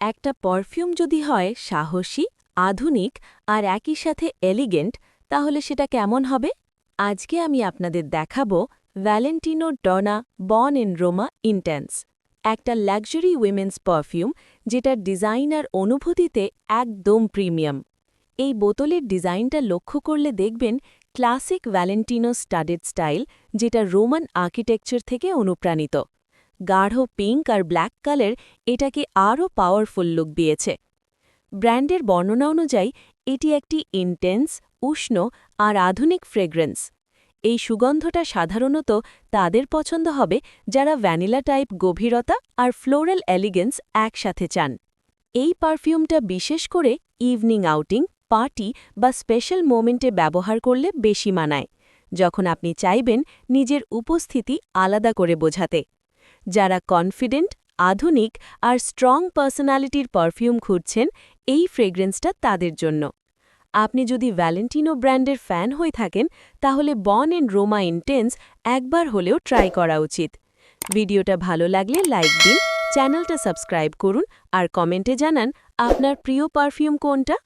একটা পারফিউম যদি হয় সাহসী, আধুনিক আর একই সাথে এলিগেন্ট, তাহলে সেটা কেমন হবে? আজকে আমি আপনাদের দেখাবো Valentino Dona born in Ruma intense, একটা লাক্সারি উইমেন্স পারফিউম যেটার ডিজাইন আর অনুভূতিতে একদম প্রিমিয়াম। এই বোতলের ডিজাইনটা লক্ষ্য করলে দেখবেন ক্লাসিক ভ্যালেন্টিনো স্টাডেড স্টাইল, যেটা রোমান আর্কিটেকচার থেকে অনুপ্রাণিত। গাঢ় পিঙ্ক আর ব্ল্যাক কালার এটাকে আরও পাওয়ারফুল লুক দিয়েছে। ব্র্যান্ডের বর্ণনা অনুযায়ী এটি একটি ইন্টেন্স, উষ্ণ আর আধুনিক ফ্রেগ্রেন্স। এই সুগন্ধটা সাধারণত তাদের পছন্দ হবে যারা ভ্যানিলা টাইপ গভীরতা আর ফ্লোরাল এলিগেন্স একসাথে চান। এই পারফিউমটা বিশেষ করে ইভনিং আউটিং, পার্টি বা স্পেশাল মোমেন্টে ব্যবহার করলে বেশি মানায়, যখন আপনি চাইবেন নিজের উপস্থিতি আলাদা করে বোঝাতে। যারা কনফিডেন্ট, আধুনিক আর স্ট্রং পার্সোনালিটির পারফিউম খুঁজছেন, এই ফ্রেগ্রেন্সটা তাদের জন্য। আপনি যদি ভ্যালেন্টিনো ব্র্যান্ডের ফ্যান হয়ে থাকেন, তাহলে বর্ন ইন রোমা ইন্টেন্স একবার হলেও ট্রাই করা উচিত। ভিডিওটা ভালো লাগলে লাইক দিন, চ্যানেলটা সাবস্ক্রাইব করুন আর কমেন্টে জানান আপনার প্রিয় পারফিউম কোনটা।